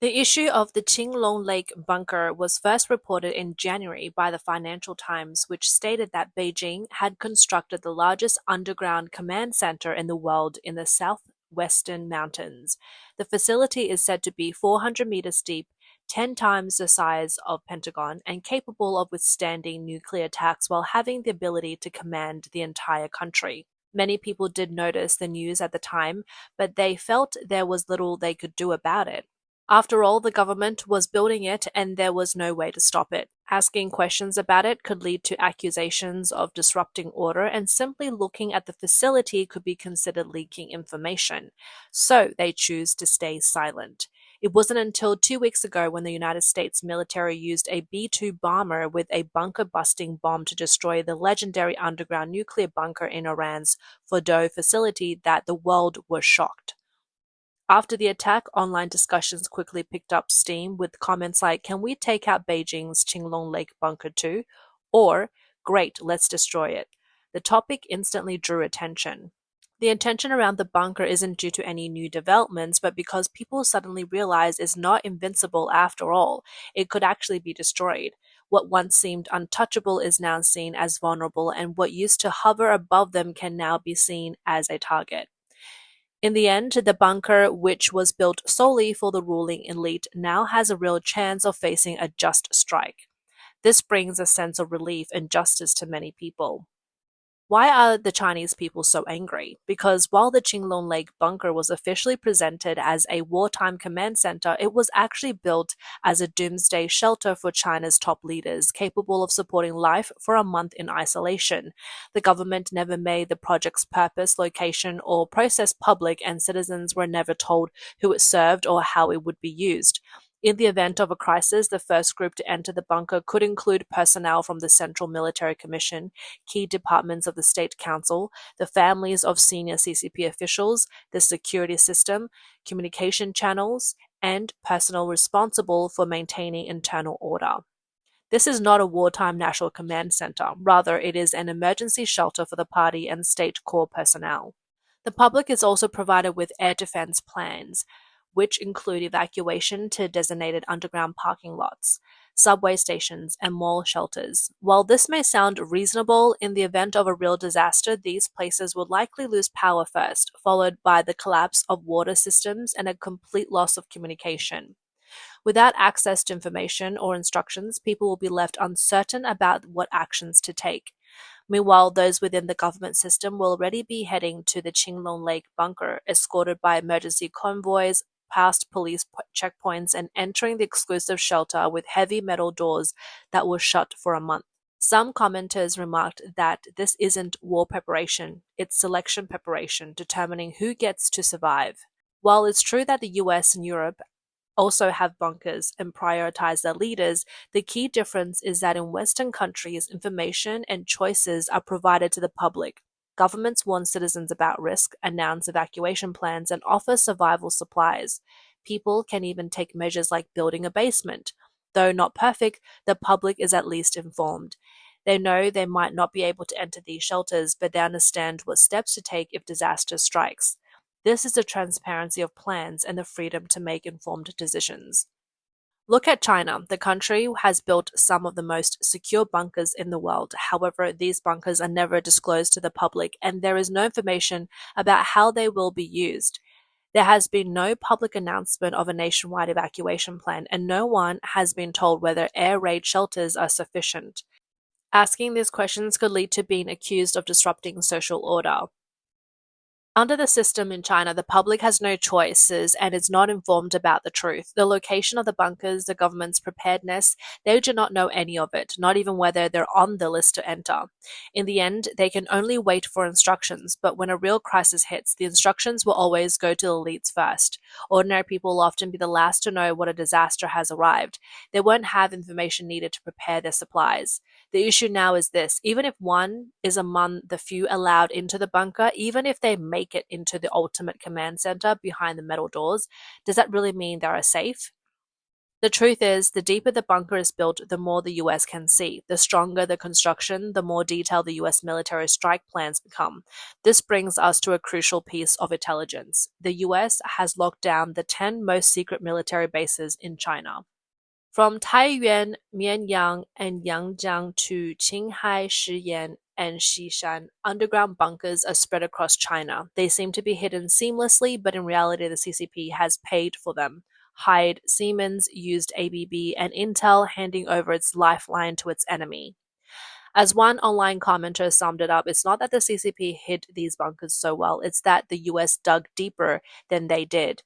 The issue of the Qinglong Lake bunker was first reported in January by the Financial Times, which stated that Beijing had constructed the largest underground command center in the world in the southwestern mountains. The facility is said to be 400 meters deep, 10 times the size of Pentagon, and capable of withstanding nuclear attacks while having the ability to command the entire country. Many people did notice the news at the time, but they felt there was little they could do about it. After all, the government was building it and there was no way to stop it. Asking questions about it could lead to accusations of disrupting order, and simply looking at the facility could be considered leaking information. So they choose to stay silent. It wasn't until 2 weeks ago when the United States military used a B-2 bomber with a bunker-busting bomb to destroy the legendary underground nuclear bunker in Iran's Fordow facility that the world was shocked. After the attack, online discussions quickly picked up steam with comments like, "Can we take out Beijing's Qinglong Lake bunker too?" Or, "Great, let's destroy it." The topic instantly drew attention. The attention around the bunker isn't due to any new developments, but because people suddenly realize it's not invincible after all. It could actually be destroyed. What once seemed untouchable is now seen as vulnerable, and what used to hover above them can now be seen as a target. In the end, the bunker, which was built solely for the ruling elite, now has a real chance of facing a just strike. This brings a sense of relief and justice to many people. Why are the Chinese people so angry? Because while the Qinglong Lake bunker was officially presented as a wartime command center, it was actually built as a doomsday shelter for China's top leaders, capable of supporting life for a month in isolation. The government never made the project's purpose, location, or process public, and citizens were never told who it served or how it would be used. In the event of a crisis, the first group to enter the bunker could include personnel from the Central Military Commission, key departments of the State Council, the families of senior CCP officials, the security system, communication channels, and personnel responsible for maintaining internal order. This is not a wartime national command center. Rather, it is an emergency shelter for the party and state core personnel. The public is also provided with air defense plans, which include evacuation to designated underground parking lots, subway stations, and mall shelters. While this may sound reasonable, in the event of a real disaster, these places would likely lose power first, followed by the collapse of water systems and a complete loss of communication. Without access to information or instructions, people will be left uncertain about what actions to take. Meanwhile, those within the government system will already be heading to the Qinglong Lake bunker, escorted by emergency convoys, past police checkpoints, and entering the exclusive shelter with heavy metal doors that were shut for a month. Some commenters remarked that this isn't war preparation, it's selection preparation, determining who gets to survive. While it's true that the US and Europe also have bunkers and prioritize their leaders, the key difference is that in Western countries, information and choices are provided to the public. Governments warn citizens about risk, announce evacuation plans, and offer survival supplies. People can even take measures like building a basement. Though not perfect, the public is at least informed. They know they might not be able to enter these shelters, but they understand what steps to take if disaster strikes. This is the transparency of plans and the freedom to make informed decisions. Look at China. The country has built some of the most secure bunkers in the world. However, these bunkers are never disclosed to the public, and there is no information about how they will be used. There has been no public announcement of a nationwide evacuation plan, and no one has been told whether air raid shelters are sufficient. Asking these questions could lead to being accused of disrupting social order. Under the system in China, the public has no choices and is not informed about the truth. The location of the bunkers, the government's preparedness, they do not know any of it, not even whether they're on the list to enter. In the end, they can only wait for instructions, but when a real crisis hits, the instructions will always go to the elites first. Ordinary people will often be the last to know what a disaster has arrived. They won't have information needed to prepare their supplies. The issue now is this: even if one is among the few allowed into the bunker, even if they make it into the ultimate command center behind the metal doors, does that really mean they are safe? The truth is, the deeper the bunker is built, the more the US can see. The stronger the construction, the more detailed the US military strike plans become. This brings us to a crucial piece of intelligence. The US has locked down the 10 most secret military bases in China. From Taiyuan, Mianyang, and Yangjiang to Qinghai, Shiyan, and Xishan, underground bunkers are spread across China. They seem to be hidden seamlessly, but in reality, the CCP has paid for them. Hyde, Siemens used ABB, and Intel handing over its lifeline to its enemy. As one online commenter summed it up, it's not that the CCP hid these bunkers so well, it's that the US dug deeper than they did.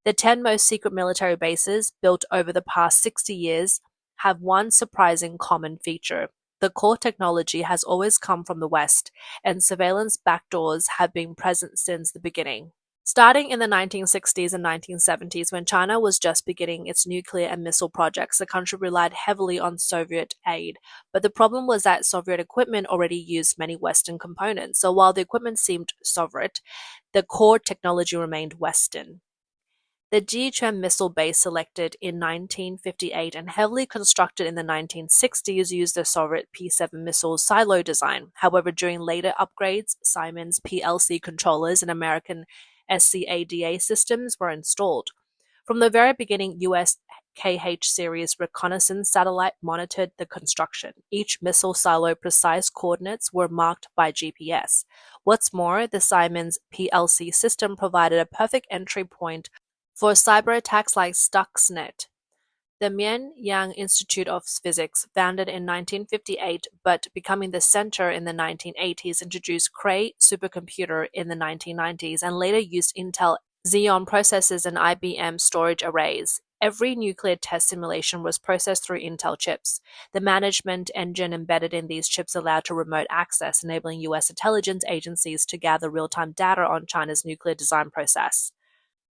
The 10 most secret military bases, built over the past 60 years, have one surprising common feature. The core technology has always come from the West, and surveillance backdoors have been present since the beginning. Starting in the 1960s and 1970s, when China was just beginning its nuclear and missile projects, the country relied heavily on Soviet aid. But the problem was that Soviet equipment already used many Western components. So while the equipment seemed Soviet, the core technology remained Western. The Jichuan missile base, selected in 1958 and heavily constructed in the 1960s, used the Soviet P-7 missile silo design. However, during later upgrades, Siemens PLC controllers and American SCADA systems were installed. From the very beginning, US KH-series reconnaissance satellite monitored the construction. Each missile silo precise coordinates were marked by GPS. What's more, the Siemens PLC system provided a perfect entry point for cyber attacks like Stuxnet. The Mianyang Institute of Physics, founded in 1958 but becoming the center in the 1980s, introduced Cray supercomputer in the 1990s and later used Intel Xeon processors and IBM storage arrays. Every nuclear test simulation was processed through Intel chips. The management engine embedded in these chips allowed to remote access, enabling US intelligence agencies to gather real-time data on China's nuclear design process.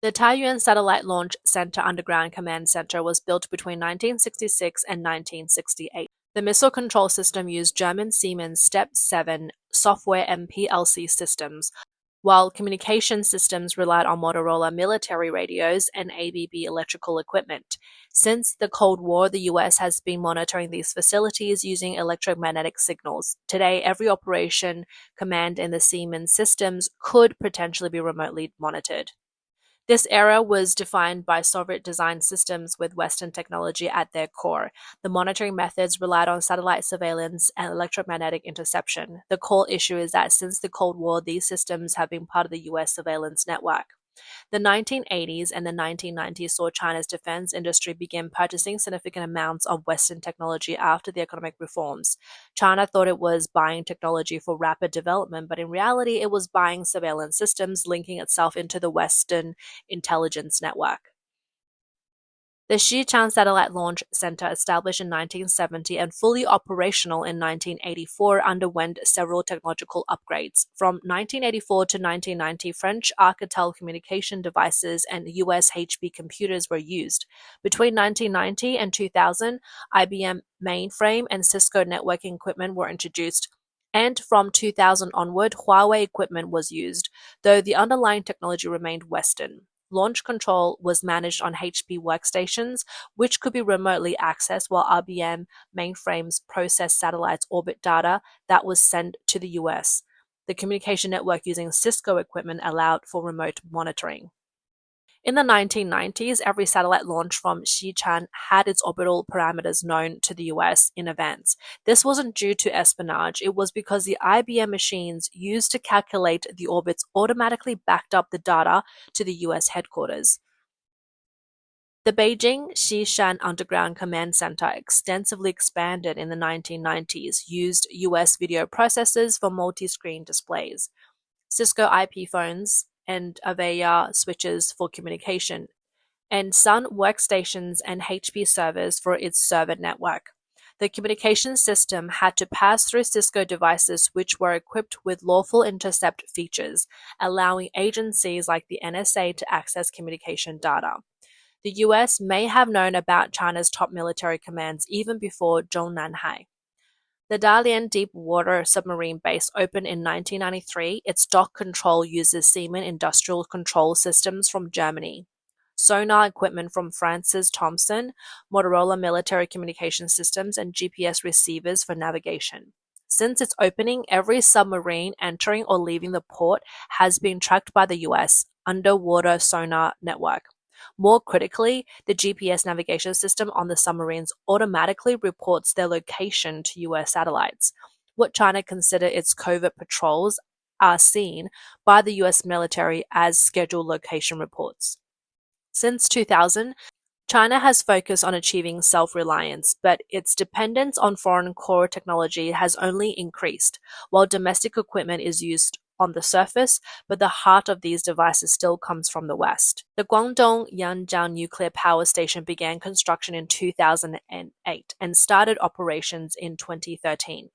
The Taiyuan Satellite Launch Center Underground Command Center was built between 1966 and 1968. The missile control system used German Siemens Step 7 software and PLC systems, while communication systems relied on Motorola military radios and ABB electrical equipment. Since the Cold War, the US has been monitoring these facilities using electromagnetic signals. Today, every operation command in the Siemens systems could potentially be remotely monitored. This era was defined by Soviet-designed systems with Western technology at their core. The monitoring methods relied on satellite surveillance and electromagnetic interception. The core issue is that since the Cold War, these systems have been part of the US surveillance network. The 1980s and the 1990s saw China's defense industry begin purchasing significant amounts of Western technology after the economic reforms. China thought it was buying technology for rapid development, but in reality, it was buying surveillance systems, linking itself into the Western intelligence network. The Xichang Satellite Launch Center, established in 1970 and fully operational in 1984, underwent several technological upgrades. From 1984 to 1990, French Alcatel communication devices and US HP computers were used. Between 1990 and 2000, IBM mainframe and Cisco networking equipment were introduced. And from 2000 onward, Huawei equipment was used, though the underlying technology remained Western. Launch control was managed on HP workstations, which could be remotely accessed, while IBM mainframes processed satellites' orbit data that was sent to the US. The communication network using Cisco equipment allowed for remote monitoring. In the 1990s, every satellite launch from Xichang had its orbital parameters known to the US in advance. This wasn't due to espionage, it was because the IBM machines used to calculate the orbits automatically backed up the data to the US headquarters. The Beijing Xishan Underground Command Center, extensively expanded in the 1990s, used US video processors for multi-screen displays, Cisco IP phones, and Avaya switches for communication, and Sun workstations and HP servers for its server network. The communication system had to pass through Cisco devices which were equipped with lawful intercept features, allowing agencies like the NSA to access communication data. The US may have known about China's top military commands even before Zhongnanhai. The Dalian deep-water submarine base opened in 1993. Its dock control uses Siemens industrial control systems from Germany. sonar equipment from Francis Thompson, Motorola military communication systems, and GPS receivers for navigation. Since its opening, every submarine entering or leaving the port has been tracked by the US underwater sonar network. More critically, the GPS navigation system on the submarines automatically reports their location to US satellites. What China consider its covert patrols are seen by the US military as scheduled location reports. Since 2000, China has focused on achieving self-reliance, but its dependence on foreign core technology has only increased, while domestic equipment is used on the surface, but the heart of these devices still comes from the West. The Guangdong Yanjiang nuclear power station began construction in 2008 and started operations in 2013.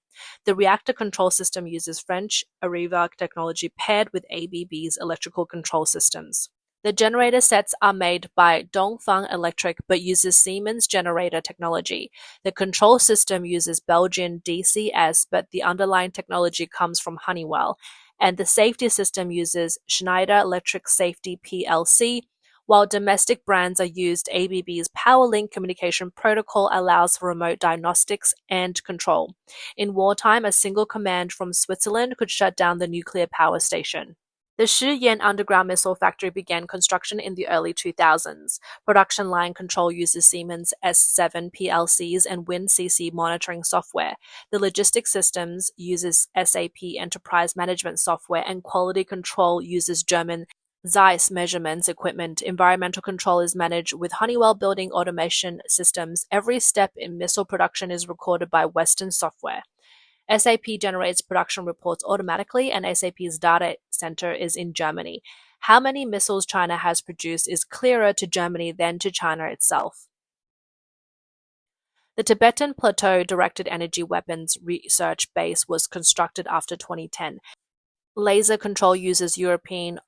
The reactor control system uses French Areva technology paired with ABB's electrical control systems. The generator sets are made by Dongfang Electric but uses Siemens generator technology. The control system uses Belgian DCS, but the underlying technology comes from Honeywell. And the safety system uses Schneider Electric Safety PLC. While domestic brands are used, ABB's PowerLink communication protocol allows for remote diagnostics and control. In wartime, a single command from Switzerland could shut down the nuclear power station. The Shiyan underground missile factory began construction in the early 2000s. Production line control uses Siemens S7 PLCs and WinCC monitoring software. The logistics systems uses SAP Enterprise Management software, and quality control uses German Zeiss measurements equipment. Environmental control is managed with Honeywell building automation systems. Every step in missile production is recorded by Western software. SAP generates production reports automatically, and SAP's data center is in Germany. How many missiles China has produced is clearer to Germany than to China itself. The Tibetan Plateau Directed Energy Weapons Research Base was constructed after 2010. Laser control uses European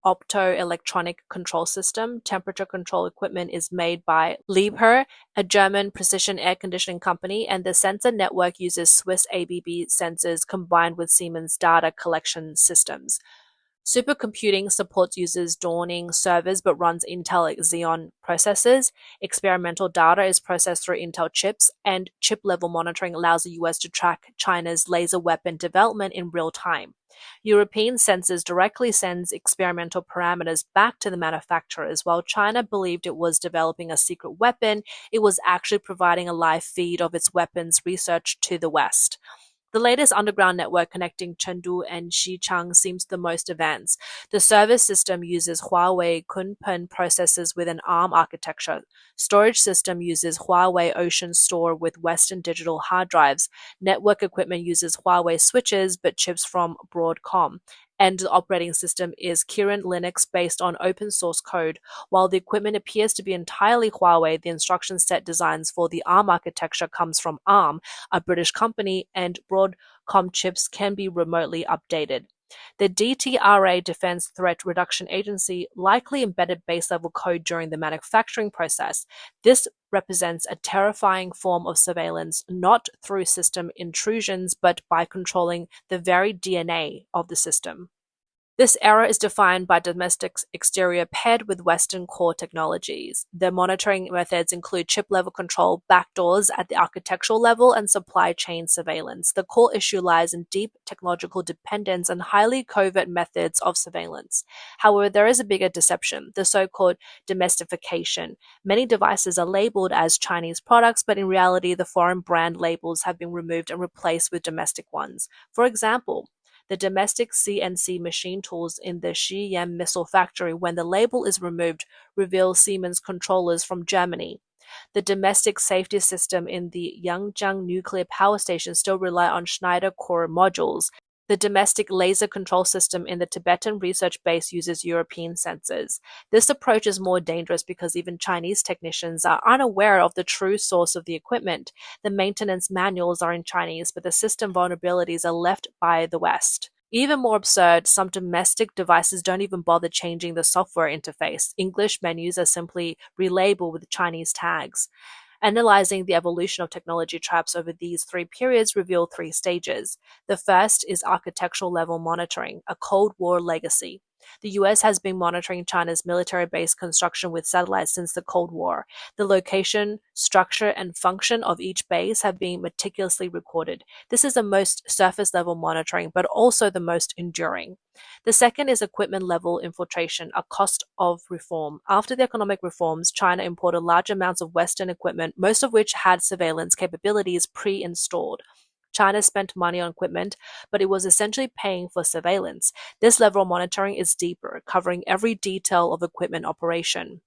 optoelectronic control system. Temperature control equipment is made by Liebherr, a German precision air conditioning company, and the sensor network uses Swiss ABB sensors combined with Siemens data collection systems. Supercomputing supports uses Dawning servers but runs Intel Xeon processors. Experimental data is processed through Intel chips, and chip-level monitoring allows the US to track China's laser weapon development in real time. European sensors directly sends experimental parameters back to the manufacturers. While China believed it was developing a secret weapon, it was actually providing a live feed of its weapons research to the West. The latest underground network connecting Chengdu and Xichang seems the most advanced. The service system uses Huawei Kunpeng processors with an ARM architecture. Storage system uses Huawei Ocean Store with Western Digital hard drives. Network equipment uses Huawei switches but chips from Broadcom. And the operating system is Kirin Linux based on open source code. While the equipment appears to be entirely Huawei, the instruction set designs for the ARM architecture comes from ARM, a British company, and Broadcom chips can be remotely updated. The DTRA Defense Threat Reduction Agency likely embedded base-level code during the manufacturing process. This represents a terrifying form of surveillance, not through system intrusions, but by controlling the very DNA of the system. This era is defined by domestic exterior paired with Western core technologies. The monitoring methods include chip-level control, backdoors at the architectural level, and supply chain surveillance. The core issue lies in deep technological dependence and highly covert methods of surveillance. However, there is a bigger deception, the so-called domestication. Many devices are labeled as Chinese products, but in reality, the foreign brand labels have been removed and replaced with domestic ones. For example, the domestic CNC machine tools in the Shiyan missile factory, when the label is removed, reveal Siemens controllers from Germany. The domestic safety system in the Yanjiang nuclear power station still rely on Schneider core modules. The domestic laser control system in the Tibetan research base uses European sensors. This approach is more dangerous because even Chinese technicians are unaware of the true source of the equipment. The maintenance manuals are in Chinese, but the system vulnerabilities are left by the West. Even more absurd, some domestic devices don't even bother changing the software interface. English menus are simply relabeled with Chinese tags. Analyzing the evolution of technology traps over these 3 periods reveal 3 stages. The first is architectural level monitoring, a Cold War legacy. The US has been monitoring China's military base construction with satellites since the Cold War. The location, structure, and function of each base have been meticulously recorded. This is the most surface level monitoring, but also the most enduring. The second is equipment level infiltration, a cost of reform. After the economic reforms, China imported large amounts of Western equipment, most of which had surveillance capabilities pre installed. China spent money on equipment, but it was essentially paying for surveillance. This level of monitoring is deeper, covering every detail of equipment operation.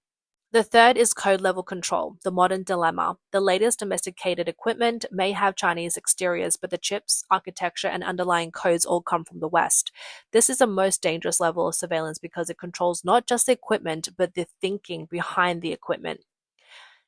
The third is code level control, the modern dilemma. The latest domesticated equipment may have Chinese exteriors, but the chips, architecture, and underlying codes all come from the West. This is the most dangerous level of surveillance because it controls not just the equipment, but the thinking behind the equipment.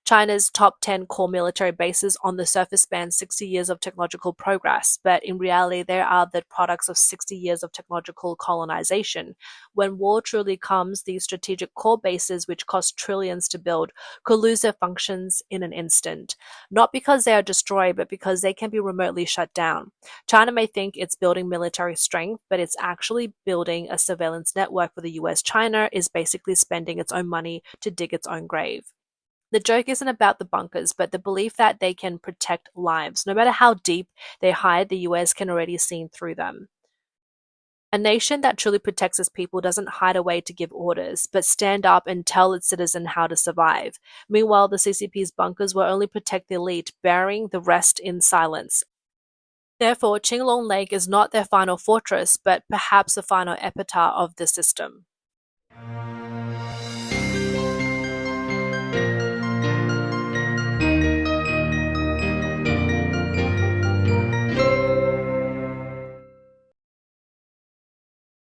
China's top 10 core military bases on the surface span 60 years of technological progress, but in reality, they are the products of 60 years of technological colonization. When war truly comes, these strategic core bases, which cost trillions to build, could lose their functions in an instant. Not because they are destroyed, but because they can be remotely shut down. China may think it's building military strength, but it's actually building a surveillance network for the US. China is basically spending its own money to dig its own grave. The joke isn't about the bunkers, but the belief that they can protect lives. No matter how deep they hide, the US can already see through them. A nation that truly protects its people doesn't hide away to give orders, but stand up and tell its citizens how to survive. Meanwhile, the CCP's bunkers will only protect the elite, burying the rest in silence. Therefore, Qinglong Lake is not their final fortress, but perhaps the final epitaph of the system.